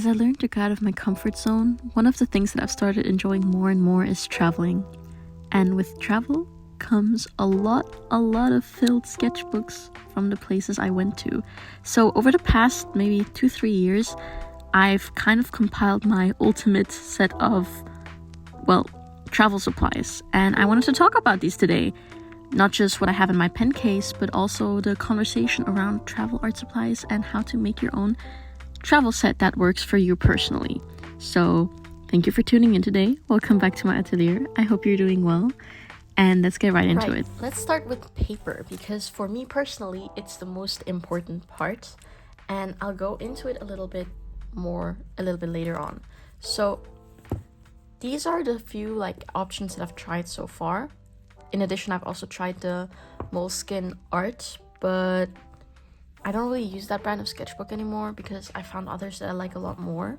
As I learned to get out of my comfort zone, one of the things that I've started enjoying more and more is traveling. And with travel comes a lot of filled sketchbooks from the places I went to. So over the past maybe 2-3 years, I've kind of compiled my ultimate set of, travel supplies. And I wanted to talk about these today. Not just what I have in my pen case, but also the conversation around travel art supplies and how to make your own travel set that works for you personally. So thank you for tuning in today. Welcome back to my atelier. I hope you're doing well. And let's get right into it. Let's start with paper, because for me personally, it's the most important part. And I'll go into it a little bit later on. So these are the few options that I've tried so far. In addition, I've also tried the Moleskine art, but I don't really use that brand of sketchbook anymore because I found others that I like a lot more.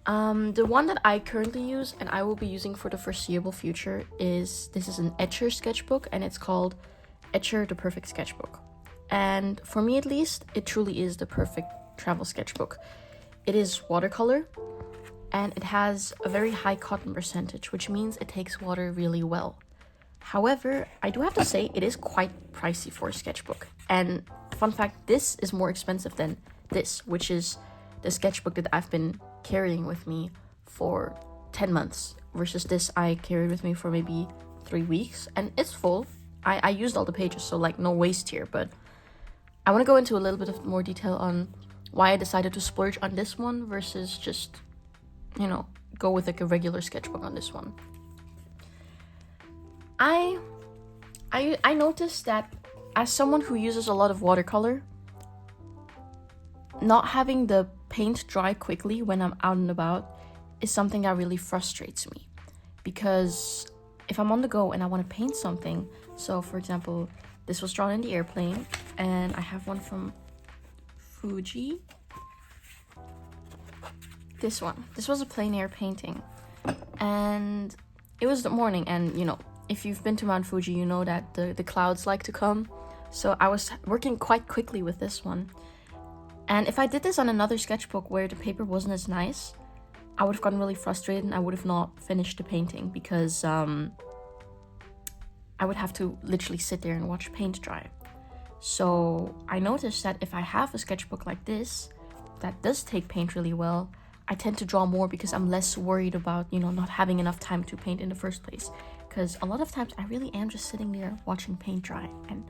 The one that I currently use and I will be using for the foreseeable future is an Etcher sketchbook, and it's called Etcher the Perfect Sketchbook. And for me at least, it truly is the perfect travel sketchbook. It is watercolor and it has a very high cotton percentage, which means it takes water really well. However, I do have to say it is quite pricey for a sketchbook. And fun fact, this is more expensive than this, which is the sketchbook that I've been carrying with me for 10 months versus this I carried with me for maybe 3 weeks, and it's full. I used all the pages, so no waste here, but I want to go into a little bit of more detail on why I decided to splurge on this one versus just, go with a regular sketchbook on this one. I noticed that as someone who uses a lot of watercolor, not having the paint dry quickly when I'm out and about is something that really frustrates me. Because if I'm on the go and I want to paint something, so for example, this was drawn in the airplane, and I have one from Fuji. This was a plein air painting, and it was the morning, and if you've been to Mount Fuji, you know that the clouds like to come. So I was working quite quickly with this one. And if I did this on another sketchbook where the paper wasn't as nice, I would have gotten really frustrated and I would have not finished the painting because I would have to literally sit there and watch paint dry. So I noticed that if I have a sketchbook like this that does take paint really well, I tend to draw more because I'm less worried about, not having enough time to paint in the first place. Because a lot of times I really am just sitting there watching paint dry, and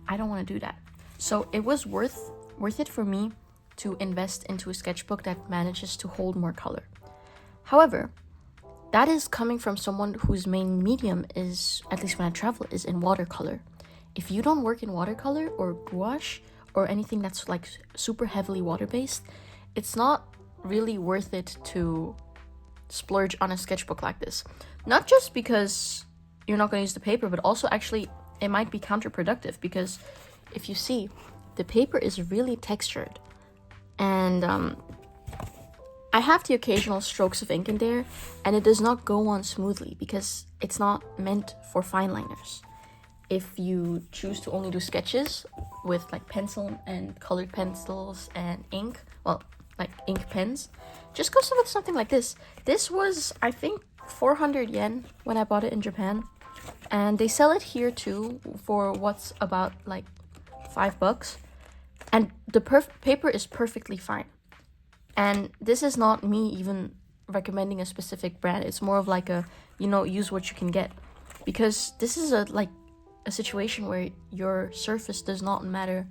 I don't want to do that. So it was worth it for me to invest into a sketchbook that manages to hold more color. However, that is coming from someone whose main medium is, at least when I travel, is in watercolor. If you don't work in watercolor or gouache or anything that's super heavily water-based, it's not really worth it to splurge on a sketchbook like this. Not just because you're not going to use the paper, but also actually it might be counterproductive, because if you see, the paper is really textured, and I have the occasional strokes of ink in there, and it does not go on smoothly because it's not meant for fine liners. If you choose to only do sketches with pencil and colored pencils and ink, ink pens, just go with something like this. This was, I think, 400 yen when I bought it in Japan, and they sell it here too for what's about $5, and the paper is perfectly fine. And this is not me even recommending a specific brand. It's more of use what you can get, because this is a situation where your surface does not matter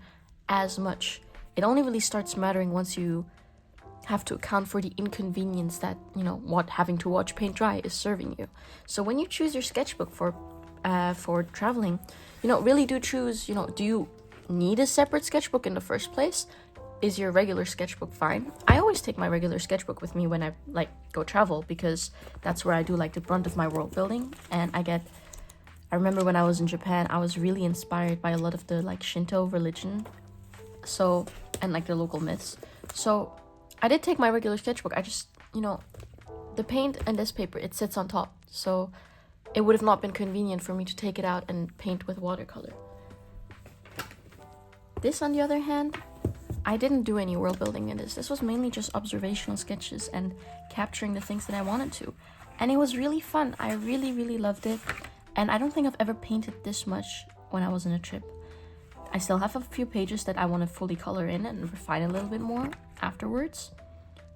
as much. It only really starts mattering once you have to account for the inconvenience that having to watch paint dry is serving you. So when you choose your sketchbook for traveling, really do choose, do you need a separate sketchbook in the first place? Is your regular sketchbook fine? I always take my regular sketchbook with me when I go travel, because that's where I do the brunt of my world building. And I remember when I was in Japan, I was really inspired by a lot of the Shinto religion, so, and the local myths. So I did take my regular sketchbook. I just, the paint and this paper, it sits on top, so it would have not been convenient for me to take it out and paint with watercolor. This, on the other hand, I didn't do any world building in this. This was mainly just observational sketches and capturing the things that I wanted to. And it was really fun. I really, really loved it. And I don't think I've ever painted this much when I was on a trip. I still have a few pages that I want to fully color in and refine a little bit more afterwards.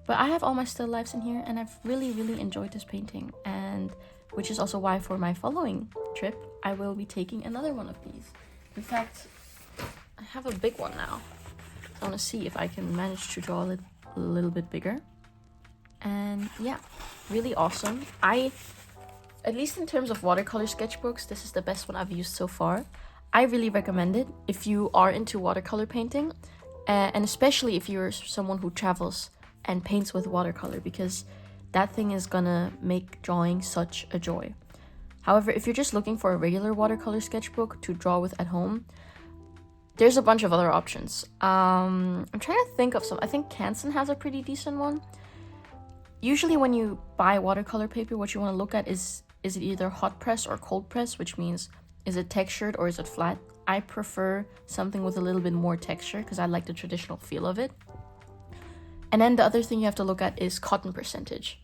But I have all my still lifes in here, and I've really, really enjoyed this painting. And which is also why for my following trip, I will be taking another one of these. In fact, I have a big one now. I want to see if I can manage to draw it a little bit bigger. And yeah, really awesome. At least in terms of watercolor sketchbooks, this is the best one I've used so far. I really recommend it if you are into watercolor painting, and especially if you're someone who travels and paints with watercolor, because that thing is gonna make drawing such a joy. However, if you're just looking for a regular watercolor sketchbook to draw with at home, there's a bunch of other options. I'm trying to think of some. I think Canson has a pretty decent one. Usually when you buy watercolor paper, what you want to look at is it either hot press or cold press, which means is it textured or is it flat? I prefer something with a little bit more texture because I like the traditional feel of it. And then the other thing you have to look at is cotton percentage.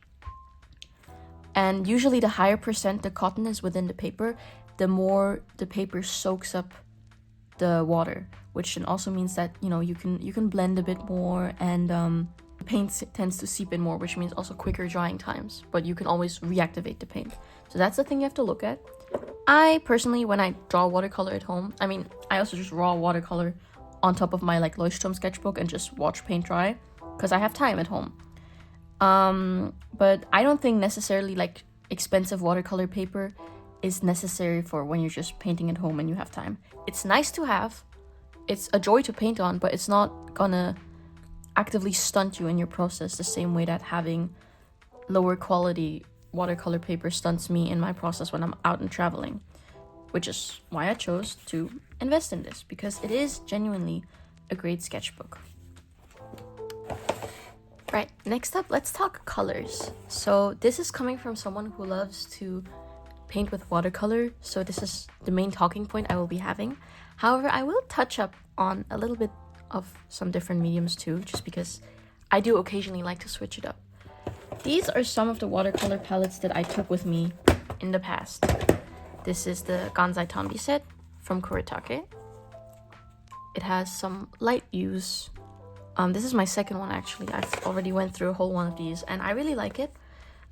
And usually the higher percent the cotton is within the paper, the more the paper soaks up the water, which then also means that, you know, you can blend a bit more, and the paint tends to seep in more, which means also quicker drying times, but you can always reactivate the paint. So that's the thing you have to look at. I personally, when I draw watercolor at home, I mean, I also just raw watercolor on top of my like Leuchtturm sketchbook and just watch paint dry because I have time at home. But I don't think necessarily like expensive watercolor paper is necessary for when you're just painting at home and you have time. It's nice to have, it's a joy to paint on, but it's not gonna actively stunt you in your process the same way that having lower quality watercolor paper stunts me in my process when I'm out and traveling, which is why I chose to invest in this, because it is genuinely a great sketchbook. Right, next up, let's talk colors. So this is coming from someone who loves to paint with watercolor, so this is the main talking point I will be having. However, I will touch up on a little bit of some different mediums too, just because I do occasionally like to switch it up. These are some of the watercolor palettes that I took with me in the past. This is the Gansai Tambi set from Kuretake. It has some light hues. This is my second one actually. I've already went through a whole one of these and I really like it.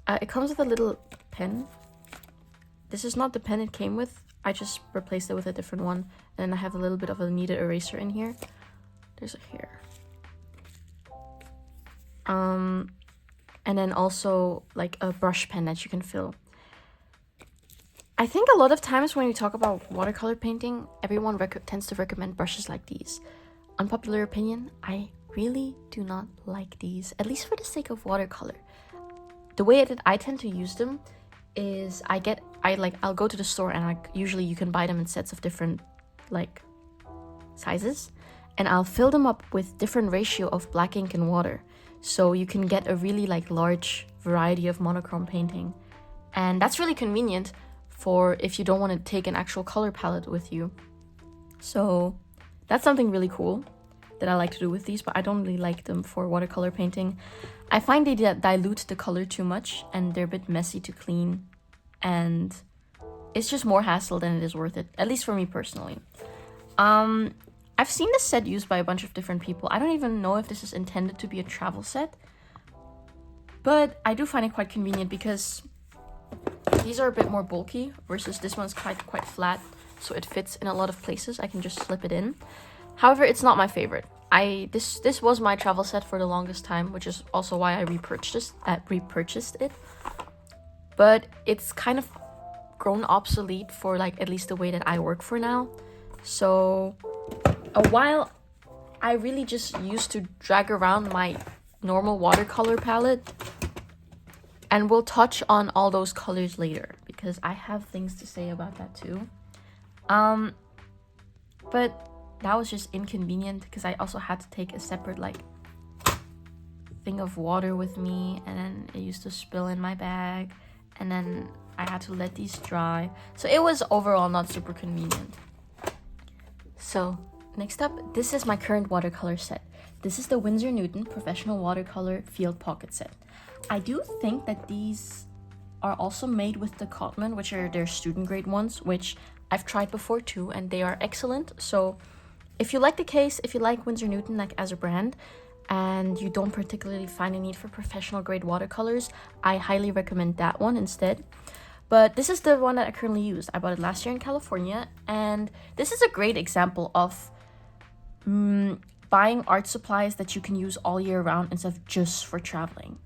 It comes with a little pen. This is not the pen it came with. I just replaced it with a different one. And then I have a little bit of a kneaded eraser in here. There's a hair. And then also like a brush pen that you can fill. I think a lot of times when you talk about watercolor painting, everyone tends to recommend brushes like these. Unpopular opinion, I really do not like these, at least for the sake of watercolor. The way that I tend to use them is I'll go to the store and usually you can buy them in sets of different like sizes, and I'll fill them up with different ratio of black ink and water, so you can get a really like large variety of monochrome painting. And that's really convenient for if you don't want to take an actual color palette with you. So that's something really cool that I like to do with these, but I don't really like them for watercolor painting. I find they dilute the color too much and they're a bit messy to clean, and it's just more hassle than it is worth it, at least for me personally. I've seen this set used by a bunch of different people. I don't even know if this is intended to be a travel set, but I do find it quite convenient because these are a bit more bulky versus this one's quite flat, so it fits in a lot of places. I can just slip it in. However, it's not my favorite. This was my travel set for the longest time, which is also why I repurchased it. But it's kind of grown obsolete for like at least the way that I work for now. So a while I really just used to drag around my normal watercolor palette, and we'll touch on all those colors later because I have things to say about that too. But that was just inconvenient because I also had to take a separate like thing of water with me, and then it used to spill in my bag, and then I had to let these dry. So it was overall not super convenient. So Next up, this is my current watercolor set. This is the Winsor Newton Professional Watercolor Field Pocket Set. I do think that these are also made with the Cotman, which are their student grade ones, which I've tried before too, and they are excellent. So if you like the case, if you like Winsor Newton like as a brand, and you don't particularly find a need for professional grade watercolors, I highly recommend that one instead. But this is the one that I currently use. I bought it last year in California, and this is a great example of buying art supplies that you can use all year round instead of just for traveling.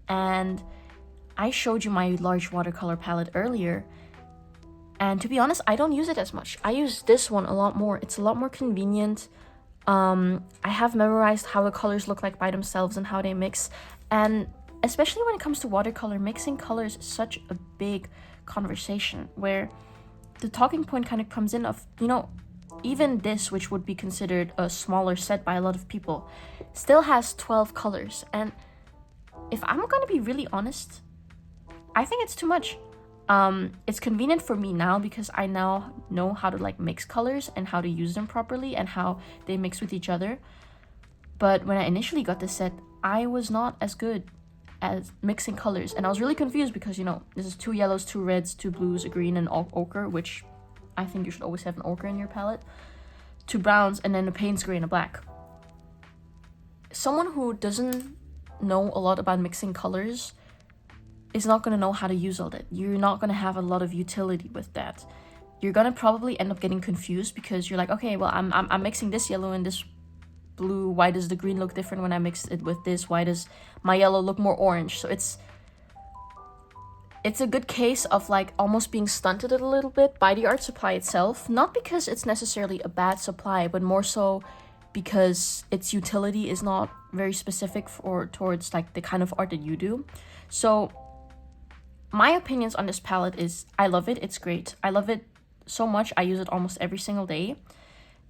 And I showed you my large watercolor palette earlier, and to be honest, I don't use it as much. I use this one a lot more. It's a lot more convenient. I have memorized how the colors look like by themselves and how they mix. And especially when it comes to watercolor, mixing colors is such a big conversation where the talking point kind of comes in of, you know, even this, which would be considered a smaller set by a lot of people, still has 12 colors. And if I'm gonna be really honest, I think it's too much. It's convenient for me now because I now know how to like mix colors and how to use them properly and how they mix with each other. But when I initially got this set, I was not as good as mixing colors, and I was really confused because, you know, this is 2 yellows, 2 reds, 2 blues, a green, and ochre, which I think you should always have an ochre in your palette, 2 browns, and then a Payne's gray and a black. Someone who doesn't know a lot about mixing colors is not going to know how to use all that. You're not going to have a lot of utility with that. You're going to probably end up getting confused because you're like, okay, well, I'm mixing this yellow and this blue. Why does the green look different when I mix it with this? Why does my yellow look more orange? So it's a good case of like almost being stunted a little bit by the art supply itself. Not because it's necessarily a bad supply, but more so because its utility is not very specific towards like the kind of art that you do. So my opinions on this palette is I love it. It's great. I love it so much. I use it almost every single day.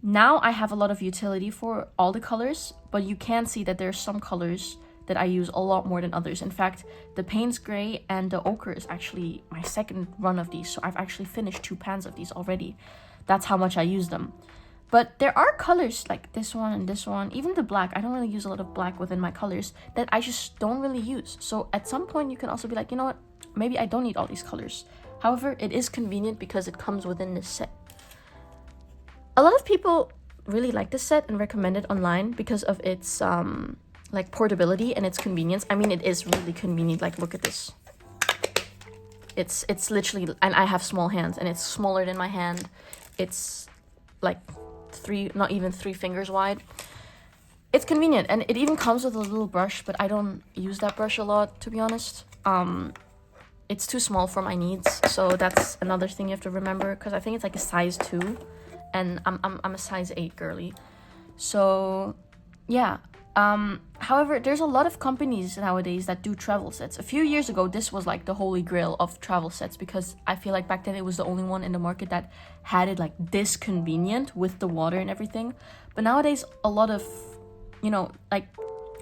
Now I have a lot of utility for all the colors, but you can see that there's some colors that I use a lot more than others. In fact, the Payne's gray and the ochre is actually my second run of these, so I've actually finished 2 pans of these already. That's how much I use them. But there are colors like this one and this one, even the black. I don't really use a lot of black within my colors that I just don't really use. So at some point you can also be like, you know what, maybe I don't need all these colors. However, it is convenient because it comes within this set. A lot of people really like this set and recommend it online because of its like portability and its convenience. I mean, it is really convenient. Like, look at this. It's literally, and I have small hands and it's smaller than my hand. It's like not even 3 fingers wide. It's convenient, and it even comes with a little brush, but I don't use that brush a lot, to be honest. It's too small for my needs, so that's another thing you have to remember, because I think it's like a size 2, and I'm a size 8 girly. So yeah. However, there's a lot of companies nowadays that do travel sets. A few years ago, this was like the holy grail of travel sets, because I feel like back then it was the only one in the market that had it like this convenient with the water and everything. But nowadays, a lot of, you know, like,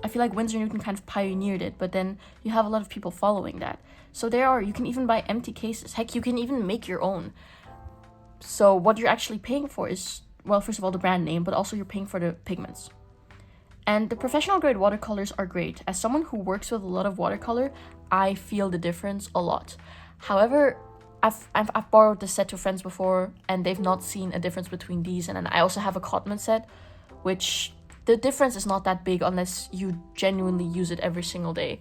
I feel like Winsor Newton kind of pioneered it, but then you have a lot of people following that. So you can even buy empty cases. Heck, you can even make your own. So what you're actually paying for is, well, first of all, the brand name, but also you're paying for the pigments. And the professional grade watercolors are great. As someone who works with a lot of watercolor, I feel the difference a lot. However, I've borrowed this set to friends before, and they've not seen a difference between these. And then I also have a Cotman set, which the difference is not that big unless you genuinely use it every single day.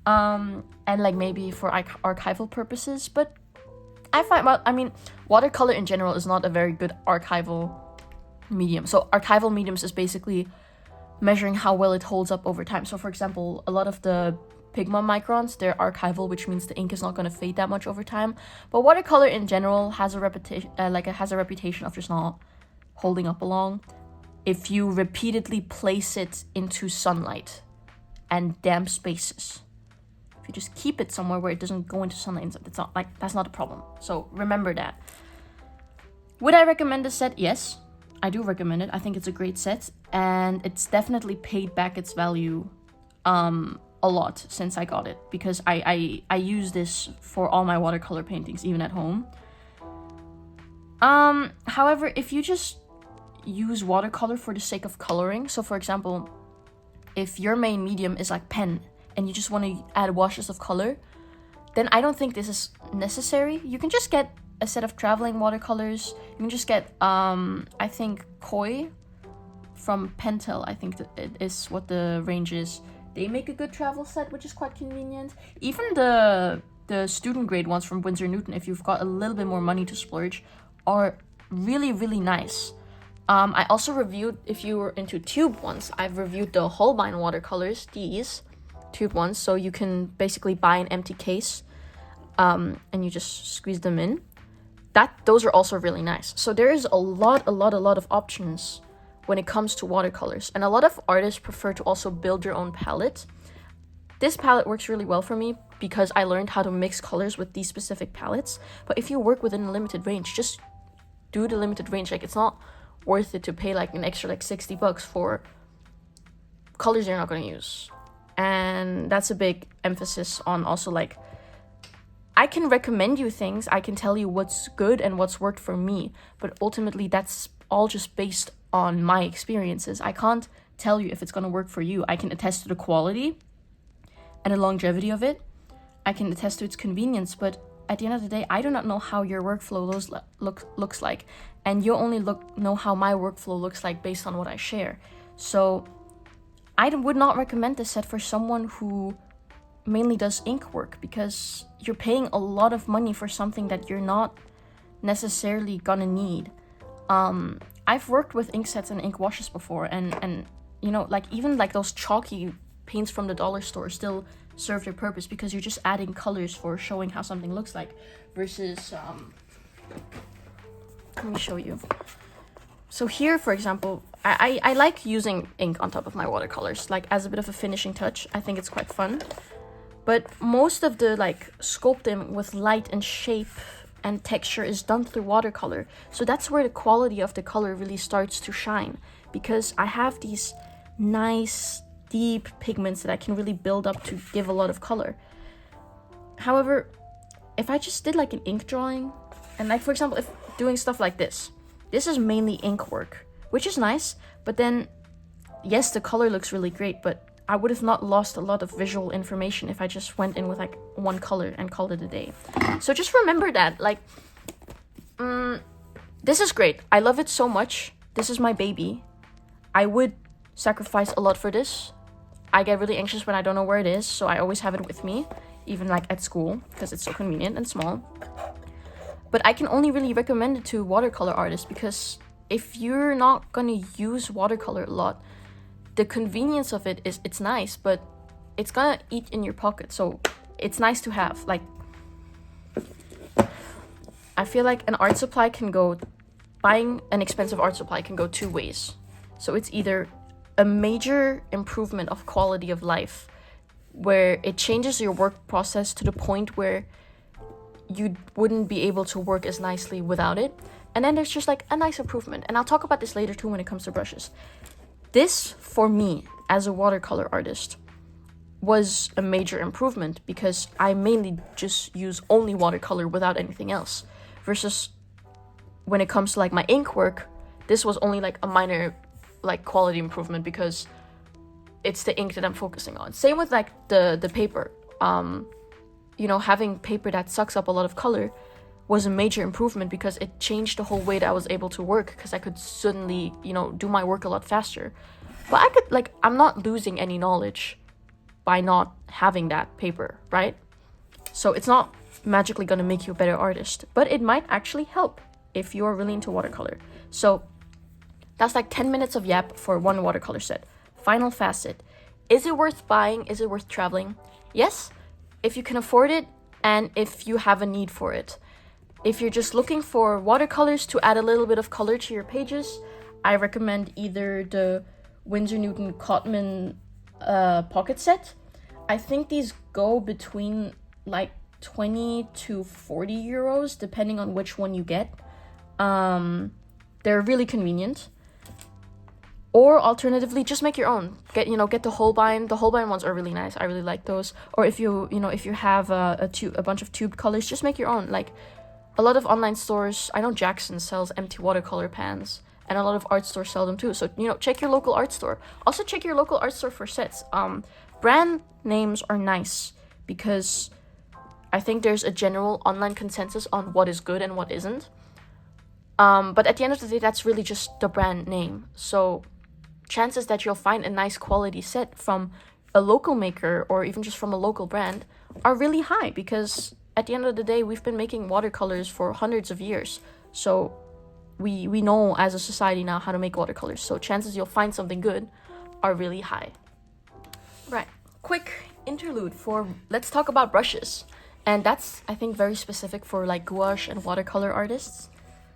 And like maybe for archival purposes, but I find, well, I mean, watercolor in general is not a very good archival medium. So archival mediums is basically measuring how well it holds up over time. So for example, a lot of the pigment microns, they're archival, which means the ink is not going to fade that much over time. But watercolor in general has a reputation of just not holding up long if you repeatedly place it into sunlight and damp spaces. If you just keep it somewhere where it doesn't go into sunlight, it's not like, that's not a problem. So remember that. Would I recommend this set? Yes, I do recommend it. I think it's a great set, and it's definitely paid back its value a lot since I got it, because I use this for all my watercolor paintings, even at home. However, if you just use watercolor for the sake of coloring. So for example, if your main medium is like pen and you just want to add washes of color, then I don't think this is necessary. You can just get a set of traveling watercolors. You can just get I think Koi from Pentel, I think it is what the range is. They make a good travel set, which is quite convenient. Even the student grade ones from Winsor Newton, if you've got a little bit more money to splurge, are really, really nice. I also reviewed, if you were into tube ones, I've reviewed the Holbein watercolors, these tube ones. So you can basically buy an empty case and you just squeeze them in. Those are also really nice. So there is a lot of options when it comes to watercolors. And a lot of artists prefer to also build their own palette. This palette works really well for me because I learned how to mix colors with these specific palettes. But if you work within a limited range, just do the limited range. Like, it's not worth it to pay like an extra like $60 for colors you're not going to use. And that's a big emphasis on also like, I can recommend you things, I can tell you what's good and what's worked for me, but ultimately that's all just based on my experiences. I can't tell you if it's going to work for you. I can attest to the quality and the longevity of it. I can attest to its convenience, but at the end of the day, I do not know how your workflow looks like, and you only know how my workflow looks like based on what I share. So I would not recommend this set for someone who mainly does ink work, because you're paying a lot of money for something that you're not necessarily gonna need. I've worked with ink sets and ink washes before, and you know, like even like those chalky paints from the dollar store still serve their purpose because you're just adding colors for showing how something looks like, versus let me show you. So here, for example, I like using ink on top of my watercolors, like as a bit of a finishing touch. I think it's quite fun. But most of the like sculpting with light and shape and texture is done through watercolor. So that's where the quality of the color really starts to shine, because I have these nice deep pigments that I can really build up to give a lot of color. However, if I just did like an ink drawing, and like for example, if doing stuff like this is mainly ink work, which is nice, but then yes, the color looks really great, but I would have not lost a lot of visual information if I just went in with like one color and called it a day. So just remember that, like, this is great. I love it so much. This is my baby. I would sacrifice a lot for this. I get really anxious when I don't know where it is, so I always have it with me, even like at school, because it's so convenient and small. But I can only really recommend it to watercolor artists, because if you're not gonna use watercolor a lot, the convenience of it is, it's nice, but it's gonna eat in your pocket. So it's nice to have. Like, I feel like buying an expensive art supply can go two ways. So it's either a major improvement of quality of life, where it changes your work process to the point where you wouldn't be able to work as nicely without it. And then there's just like a nice improvement. And I'll talk about this later too when it comes to brushes. This, for me, as a watercolor artist, was a major improvement, because I mainly just use only watercolor without anything else. Versus when it comes to like my ink work, this was only like a minor like quality improvement because it's the ink that I'm focusing on. Same with like the paper. You know, having paper that sucks up a lot of color was a major improvement because it changed the whole way that I was able to work, because I could suddenly, you know, do my work a lot faster. But I'm not losing any knowledge by not having that paper, right? So it's not magically gonna make you a better artist, but it might actually help if you're really into watercolor. So that's like 10 minutes of yap for one watercolor set. Final facet. Is it worth buying? Is it worth traveling? Yes, if you can afford it and if you have a need for it. If you're just looking for watercolors to add a little bit of color to your pages, I recommend either the Winsor Newton Cotman pocket set. I think these go between like 20 to 40 euros, depending on which one you get. They're really convenient. Or alternatively, just make your own. Get the Holbein. The Holbein ones are really nice. I really like those. Or if you have a bunch of tube colors, just make your own. Like, a lot of online stores, I know Jackson sells empty watercolor pans, and a lot of art stores sell them too. So, you know, check your local art store. Also check your local art store for sets. Brand names are nice because I think there's a general online consensus on what is good and what isn't. But at the end of the day, that's really just the brand name. So chances that you'll find a nice quality set from a local maker or even just from a local brand are really high, because at the end of the day, we've been making watercolors for hundreds of years. So we know as a society now how to make watercolors. So chances you'll find something good are really high. Right, quick interlude for let's talk about brushes. And that's, I think, very specific for like gouache and watercolor artists.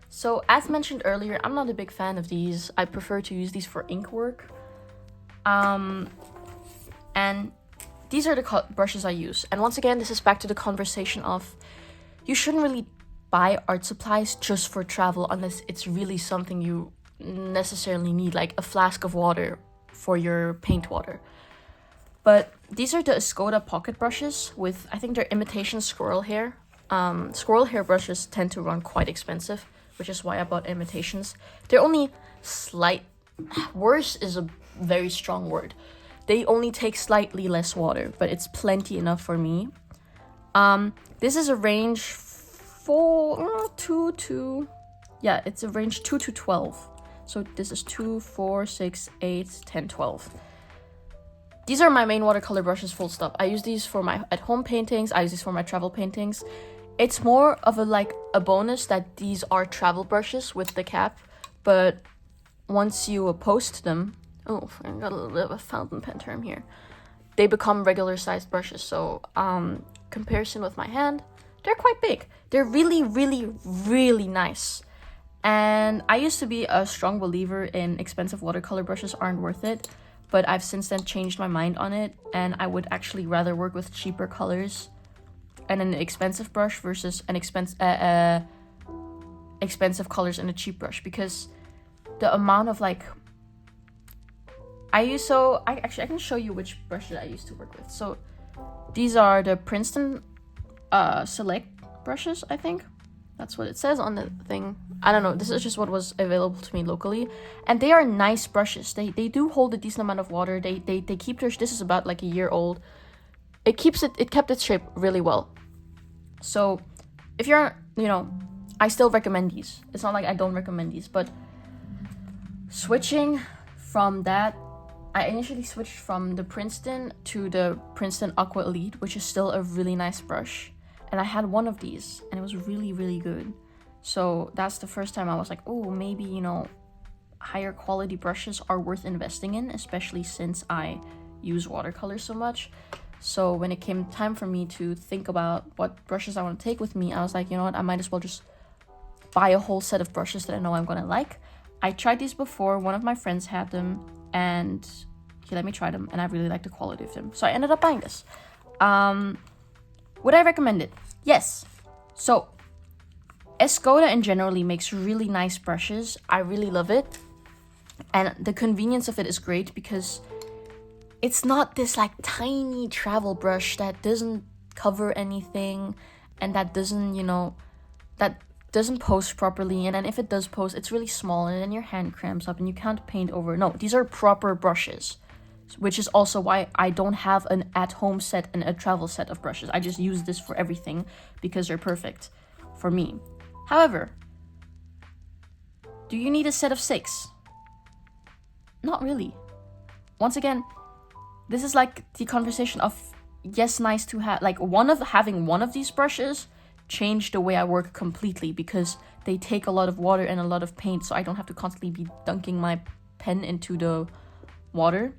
So as mentioned earlier, I'm not a big fan of these. I prefer to use these for ink work. And these are the brushes I use. And once again, this is back to the conversation of you shouldn't really buy art supplies just for travel unless it's really something you necessarily need, like a flask of water for your paint water. But these are the Escoda pocket brushes with, I think they're imitation squirrel hair. Squirrel hair brushes tend to run quite expensive, which is why I bought imitations. They're only worse is a very strong word. They only take slightly less water, but it's plenty enough for me. This is a range it's a range 2 to 12. So this is 2, 4, 6, 8, 10, 12. These are my main watercolor brushes, full stop. I use these for my at-home paintings. I use these for my travel paintings. It's more of a bonus that these are travel brushes with the cap, but once you post them, oh, I got a little bit of a fountain pen term here. They become regular sized brushes. So comparison with my hand, they're quite big. They're really, really, really nice. And I used to be a strong believer in expensive watercolor brushes aren't worth it, but I've since then changed my mind on it, and I would actually rather work with cheaper colors and an expensive brush versus an expensive colors and a cheap brush, because the amount of like I can show you which brushes I used to work with. So these are the Princeton Select brushes, I think. That's what it says on the thing. I don't know. This is just what was available to me locally. And they are nice brushes. They do hold a decent amount of water. They keep their... This is about like a year old. It kept its shape really well. So if you're, I still recommend these. It's not like I don't recommend these. But switching from that, I initially switched from the Princeton to the Princeton Aqua Elite, which is still a really nice brush. And I had one of these, and it was really, really good. So that's the first time I was like, oh, maybe, higher quality brushes are worth investing in, especially since I use watercolor so much. So when it came time for me to think about what brushes I want to take with me, I was like, you know what, I might as well just buy a whole set of brushes that I know I'm going to like. I tried these before. One of my friends had them, and he let me try them, and I really liked the quality of them. So I ended up buying this. Would I recommend it? Yes. So, Escoda in generally makes really nice brushes. I really love it. And the convenience of it is great because it's not this like tiny travel brush that doesn't cover anything and that doesn't, that doesn't post properly. And then if it does post, it's really small and then your hand cramps up and you can't paint over. No, these are proper brushes. Which is also why I don't have an at-home set and a travel set of brushes. I just use this for everything because they're perfect for me. However, do you need a set of 6? Not really. Once again, this is like the conversation of, yes, nice to have. Like having one of these brushes changed the way I work completely because they take a lot of water and a lot of paint, so I don't have to constantly be dunking my pen into the water.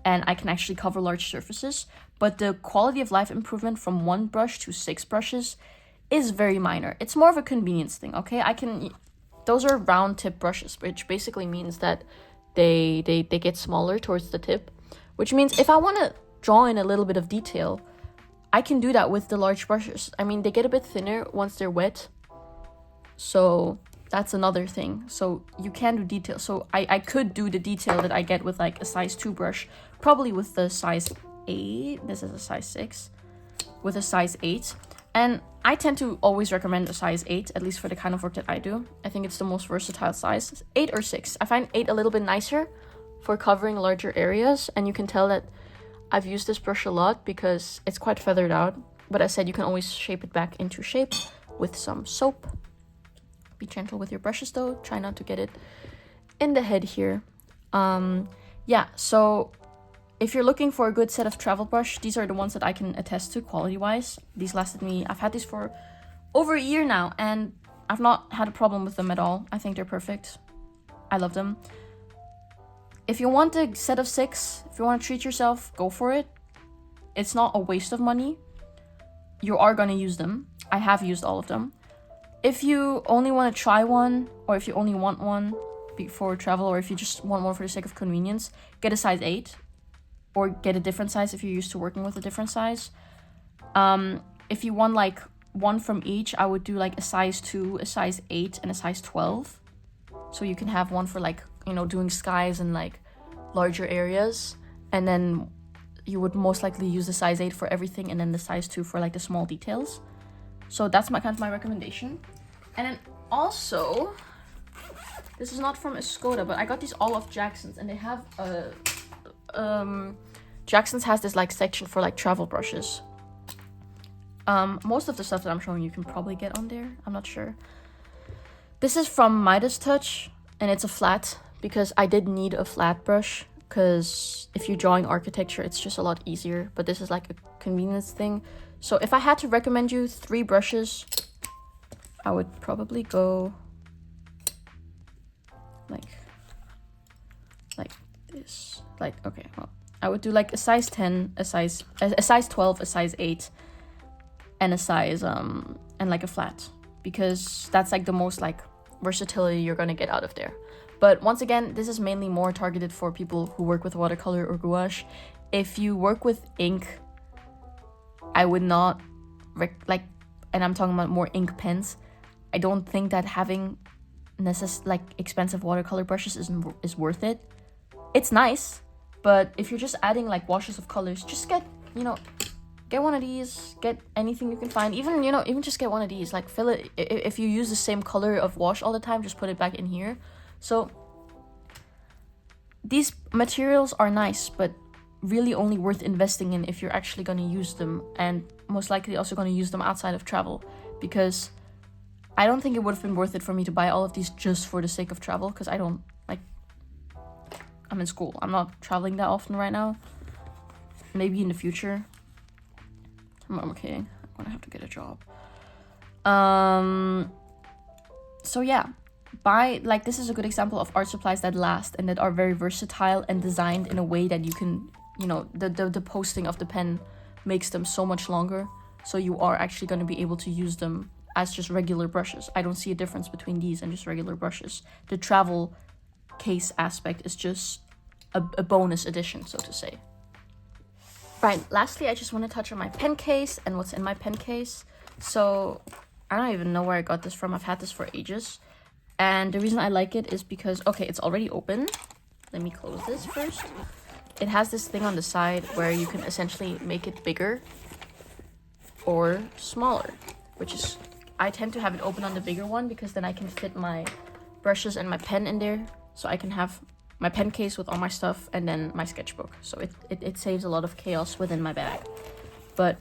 And I can actually cover large surfaces, but the quality of life improvement from 1 brush to 6 brushes is very minor. It's more of a convenience thing, okay? Those are round tip brushes, which basically means that they get smaller towards the tip, which means if I want to draw in a little bit of detail, I can do that with the large brushes. I mean, they get a bit thinner once they're wet, so that's another thing. So you can do detail. So I could do the detail that I get with like a size 2 brush, probably with the size 8. This is a size 6 with a size 8. And I tend to always recommend a size 8, at least for the kind of work that I do. I think it's the most versatile size. 8 or 6. I find 8 a little bit nicer for covering larger areas, and you can tell that I've used this brush a lot because it's quite feathered out. But as I said, you can always shape it back into shape with some soap. Be gentle with your brushes though. Try not to get it in the head here. Yeah, so if you're looking for a good set of travel brush, these are the ones that I can attest to quality-wise. These lasted me, I've had these for over a year now, and I've not had a problem with them at all. I think they're perfect. I love them. If you want a set of 6, if you want to treat yourself, go for it. It's not a waste of money. You are going to use them. I have used all of them. If you only want to try one, or if you only want one before travel, or if you just want one for the sake of convenience, get a size 8. Or get a different size if you're used to working with a different size. If you want like one from each, I would do like a size 2, a size 8, and a size 12. So you can have one for like, you know, doing skies and like larger areas. And then you would most likely use the size 8 for everything, and then the size 2 for like the small details. So that's my kind of my recommendation. And then also, this is not from Escoda, but I got these all off Jackson's, and they have a Jackson's has this like section for like travel brushes. Most of the stuff that I'm showing you can probably get on there. I'm not sure. This is from Midas Touch, and it's a flat because I did need a flat brush, because if you're drawing architecture, it's just a lot easier. But this is like a convenience thing. So if I had to recommend you 3 brushes, I would probably go like this. Like, okay, well, I would do like a size 10, a size 12, a size 8, and a size and like a flat, because that's like the most like versatility you're gonna get out of there. But once again, this is mainly more targeted for people who work with watercolor or gouache. If you work with ink, I would not and I'm talking about more ink pens. I don't think that having expensive watercolor brushes is worth it. It's nice, but if you're just adding like washes of colors, just get one of these, get anything you can find. Even just get one of these, like fill it. If you use the same color of wash all the time, just put it back in here. So these materials are nice, but really only worth investing in if you're actually going to use them, and most likely also going to use them outside of travel, because I don't think it would have been worth it for me to buy all of these just for the sake of travel, because I'm in school. I'm not traveling that often right now. Maybe in the future. I'm kidding. I'm gonna have to get a job. So yeah, this is a good example of art supplies that last and that are very versatile and designed in a way that you can, the posting of the pen makes them so much longer. So you are actually going to be able to use them as just regular brushes. I don't see a difference between these and just regular brushes. The travel case aspect is just a bonus addition, so to say. Right, lastly, I just want to touch on my pen case and what's in my pen case. So I don't even know where I got this from. I've had this for ages. And the reason I like it is because, okay, it's already open. Let me close this first. It has this thing on the side where you can essentially make it bigger or smaller, which is, I tend to have it open on the bigger one because then I can fit my brushes and my pen in there. So I can have my pen case with all my stuff and then my sketchbook. So it saves a lot of chaos within my bag. But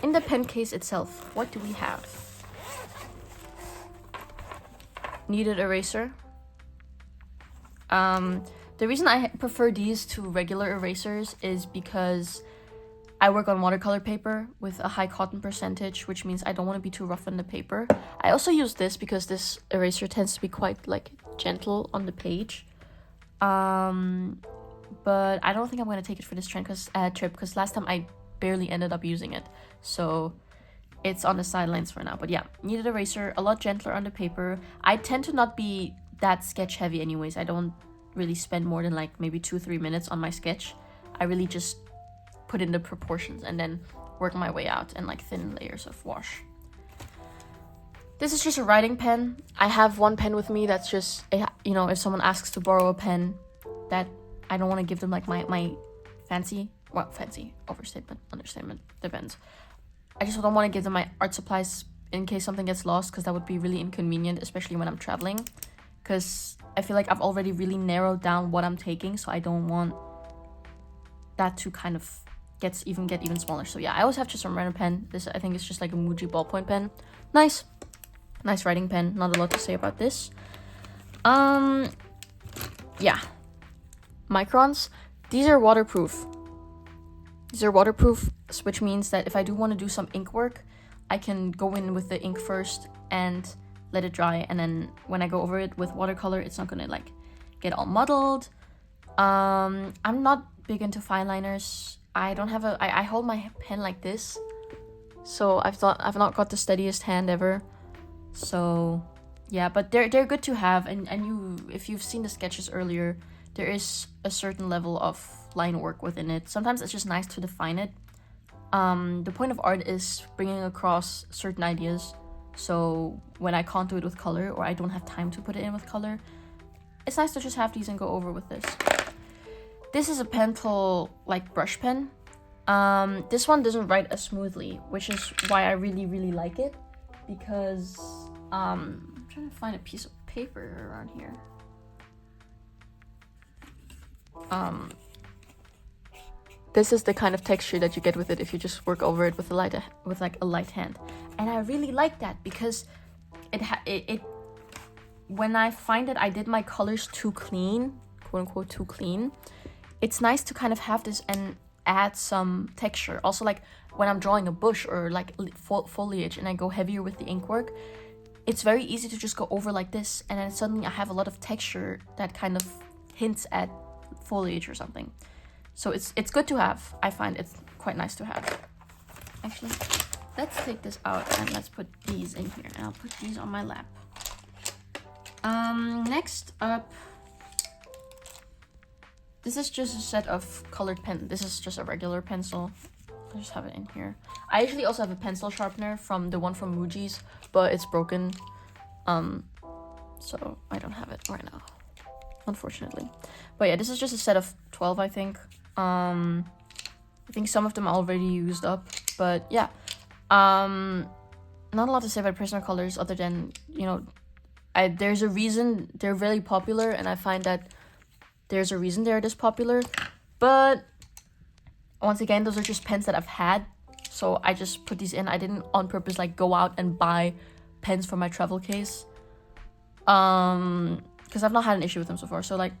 in the pen case itself, what do we have? Kneaded eraser. The reason I prefer these to regular erasers is because I work on watercolor paper with a high cotton percentage, which means I don't want to be too rough on the paper. I also use this because this eraser tends to be quite gentle on the page. But I don't think I'm going to take it for this trip because last time I barely ended up using it. So it's on the sidelines for now. But yeah, kneaded eraser, a lot gentler on the paper. I tend to not be that sketch heavy anyways. I don't really spend more than maybe 2-3 minutes on my sketch. I really just put in the proportions and then work my way out and thin layers of wash. This is just a writing pen. I have one pen with me that's just, if someone asks to borrow a pen, that I don't want to give them my fancy, overstatement, understatement, depends. I just don't want to give them my art supplies in case something gets lost, because that would be really inconvenient, especially when I'm traveling, because I feel like I've already really narrowed down what I'm taking, so I don't want that to kind of get even smaller. So yeah, I always have just some random pen. This, I think, is just like a Muji ballpoint pen. Nice writing pen. Not a lot to say about this. Yeah, microns. These are waterproof. Which means that if I do want to do some ink work, I can go in with the ink first and let it dry, and then when I go over it with watercolor, it's not gonna like get all muddled. I'm not big into fine liners. I don't have I hold my pen like this, so I've not got the steadiest hand ever. So yeah, but they're good to have, and you, if you've seen the sketches earlier, there is a certain level of line work within it. Sometimes it's just nice to define it. The point of art is bringing across certain ideas. So when I can't do it with color, or I don't have time to put it in with color, it's nice to just have these and go over with this. This is a pentel like brush pen. This one doesn't write as smoothly, which is why I really like it, because I'm trying to find a piece of paper around here. This is the kind of texture that you get with it if you just work over it with a light hand, and I really like that, because it when I find that I did my colors too clean, quote unquote too clean, it's nice to kind of have this and add some texture. Also, like when I'm drawing a bush or like foliage and I go heavier with the ink work, it's very easy to just go over like this, and then suddenly I have a lot of texture that kind of hints at foliage or something. So it's good to have. I find it's quite nice to have. Actually, let's take this out and let's put these in here, and I'll put these on my lap. Next up, this is just a set of colored pen. This is just a regular pencil. I just have it in here. I actually also have a pencil sharpener from the one from Muji's, but it's broken. So I don't have it right now, unfortunately. But yeah, this is just a set of 12, I think. I think some of them are already used up, but yeah. Not a lot to say about personal colors other than, you know, there's a reason they're really popular, and I find that there's a reason they're this popular. But once again, those are just pens that I've had, so I just put these in. I didn't on purpose like go out and buy pens for my travel case, because I've not had an issue with them so far. So like,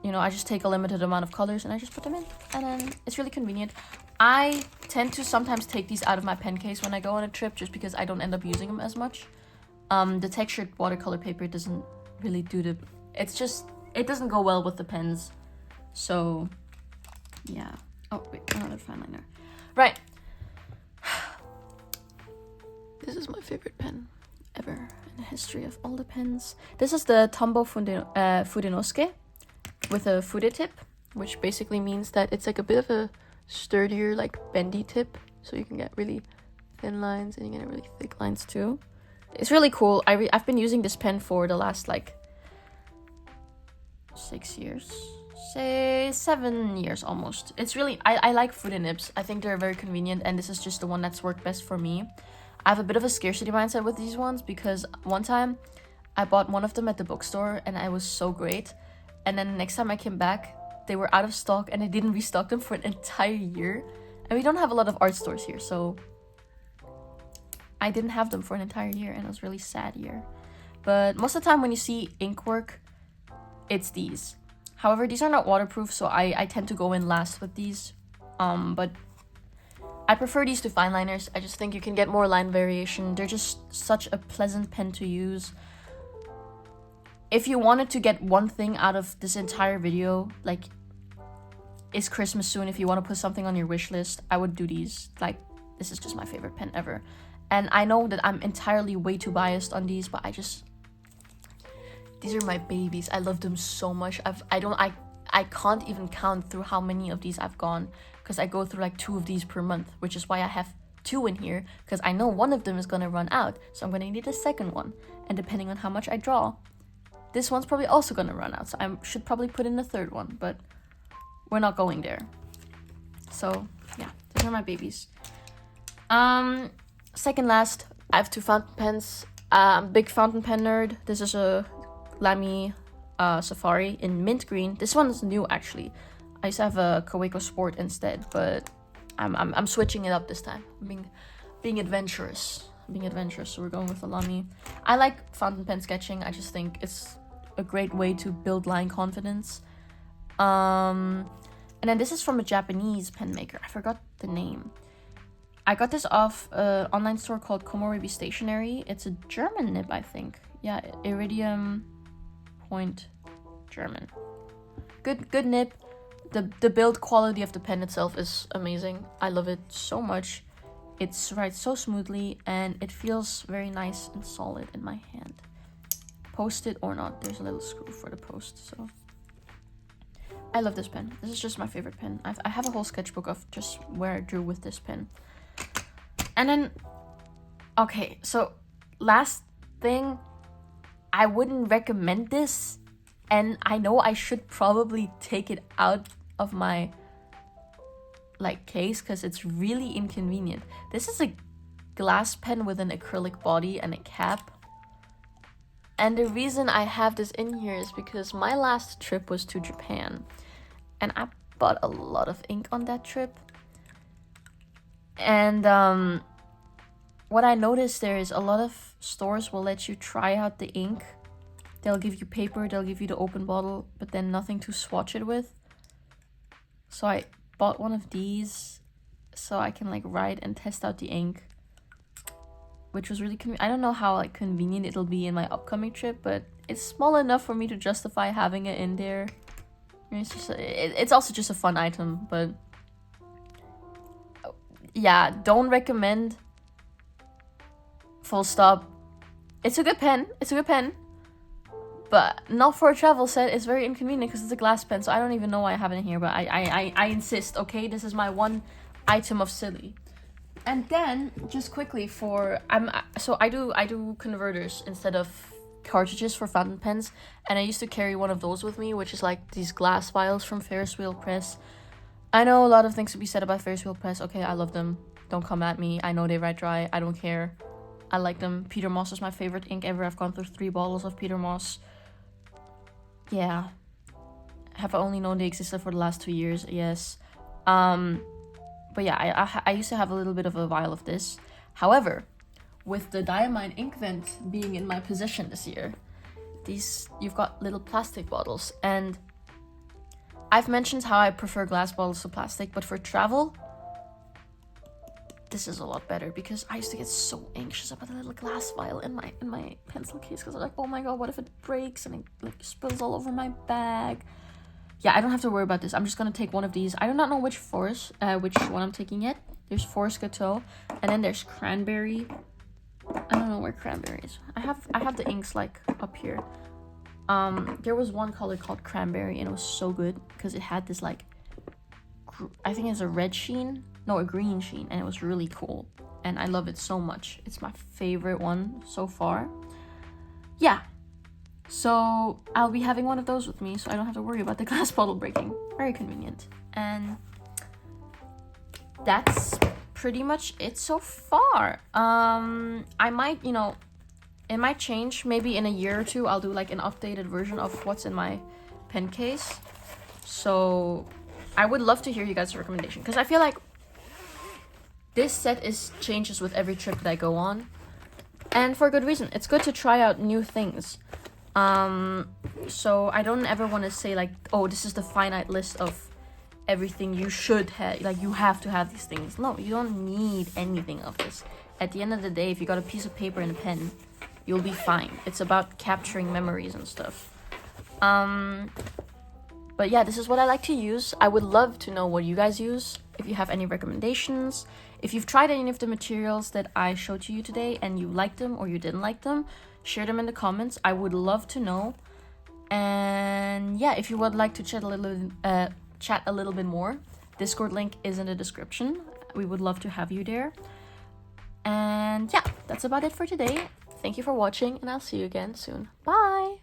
you know, I just take a limited amount of colors and I just put them in, and then it's really convenient. I tend to sometimes take these out of my pen case when I go on a trip, just because I don't end up using them as much. The textured watercolor paper doesn't really do it doesn't go well with the pens. So yeah. Oh wait, another fine liner. Right. This is my favorite pen ever in the history of all the pens. This is the Tombow Fudenosuke with a fude tip, which basically means that it's like a bit of a sturdier, like bendy tip, so you can get really thin lines and you get really thick lines too. It's really cool. I've been using this pen for the last like 6 years, say 7 years almost. It's really, I like fude nibs. I think they're very convenient, and this is just the one that's worked best for me. I have a bit of a scarcity mindset with these ones, because one time I bought one of them at the bookstore and I was so great, and then the next time I came back they were out of stock and I didn't restock them for an entire year. And we don't have a lot of art stores here, so I didn't have them for an entire year, and it was a really sad year. But most of the time when you see ink work, it's these. However, these are not waterproof, so I tend to go in last with these. But I prefer these to fine liners. I just think you can get more line variation. They're just such a pleasant pen to use. If you wanted to get one thing out of this entire video, like, it's Christmas soon, if you want to put something on your wish list, I would do these. Like, this is just my favorite pen ever. And I know that I'm entirely way too biased on these, but these are my babies. I love them so much. I can't even count through how many of these I've gone, because I go through like 2 of these per month, which is why I have 2 in here, because I know one of them is gonna run out, so I'm gonna need a second one. And depending on how much I draw, this one's probably also gonna run out, so I should probably put in a third one, but we're not going there. So yeah, these are my babies. Second last, I have 2 fountain pens. I'm a big fountain pen nerd. This is a Lamy Safari in mint green. This one's new actually. I used to have a Kaweco Sport instead, but I'm switching it up this time. I'm being adventurous. So we're going with a Lamy. I like fountain pen sketching. I just think it's a great way to build line confidence. And then this is from a Japanese pen maker. I forgot the name. I got this off an online store called Komoribi Stationery. It's a German nib, I think. Yeah, Iridium Point German. Good nib. The build quality of the pen itself is amazing. I love it so much. It writes so smoothly and it feels very nice and solid in my hand. Post it or not, there's a little screw for the post, so. I love this pen. This is just my favorite pen. I have a whole sketchbook of just where I drew with this pen. And then, okay, so last thing, I wouldn't recommend this. And I know I should probably take it out of my case because it's really inconvenient. This is a glass pen with an acrylic body and a cap. And the reason I have this in here is because my last trip was to Japan. And I bought a lot of ink on that trip. And what I noticed there is a lot of stores will let you try out the ink. They'll give you paper, they'll give you the open bottle, but then nothing to swatch it with. So I bought one of these so I can write and test out the ink, which was really convenient. I don't know how convenient it'll be in my upcoming trip, but it's small enough for me to justify having it in there. It's also just a fun item, but yeah, don't recommend. Full stop. It's a good pen. But not for a travel set. It's very inconvenient because it's a glass pen, so I don't even know why I have it in here, but I insist, okay? This is my one item of silly. And then, just quickly I do converters instead of cartridges for fountain pens, and I used to carry one of those with me, which is these glass vials from Ferris Wheel Press. I know a lot of things to be said about Ferris Wheel Press. Okay, I love them. Don't come at me. I know they write dry. I don't care. I like them. Peter Moss is my favorite ink ever. I've gone through 3 bottles of Peter Moss. Yeah. Have I only known they existed for the last 2 years? Yes. But yeah, I used to have a little bit of a vial of this. However, with the Diamine ink vent being in my possession this year, you've got little plastic bottles. And I've mentioned how I prefer glass bottles to plastic, but for travel, this is a lot better because I used to get so anxious about the little glass vial in my pencil case because I'm like, oh my god, what if it breaks and it spills all over my bag? Yeah, I don't have to worry about this. I'm just gonna take one of these. I do not know which one I'm taking yet. There's Forest Gâteau, and then there's Cranberry. I don't know where Cranberry is. I have the inks up here. There was one color called Cranberry, and it was so good because it had this I think it's a red sheen. No, a green sheen, and it was really cool. And I love it so much. It's my favorite one so far. Yeah. So I'll be having one of those with me so I don't have to worry about the glass bottle breaking. Very convenient. And that's pretty much it so far. I might, it might change. Maybe in a year or two I'll do an updated version of what's in my pen case. So I would love to hear you guys' recommendation because I feel like this set changes with every trip that I go on, and for good reason. It's good to try out new things. So I don't ever want to say oh, this is the finite list of everything you should have. You have to have these things. No, you don't need anything of this. At the end of the day, if you got a piece of paper and a pen, you'll be fine. It's about capturing memories and stuff. But yeah, this is what I like to use. I would love to know what you guys use. If you have any recommendations, if you've tried any of the materials that I showed to you today and you liked them or you didn't like them, share them in the comments. I would love to know. And yeah, if you would like to chat a little bit more, Discord link is in the description. We would love to have you there. And yeah, that's about it for today. Thank you for watching, and I'll see you again soon. Bye!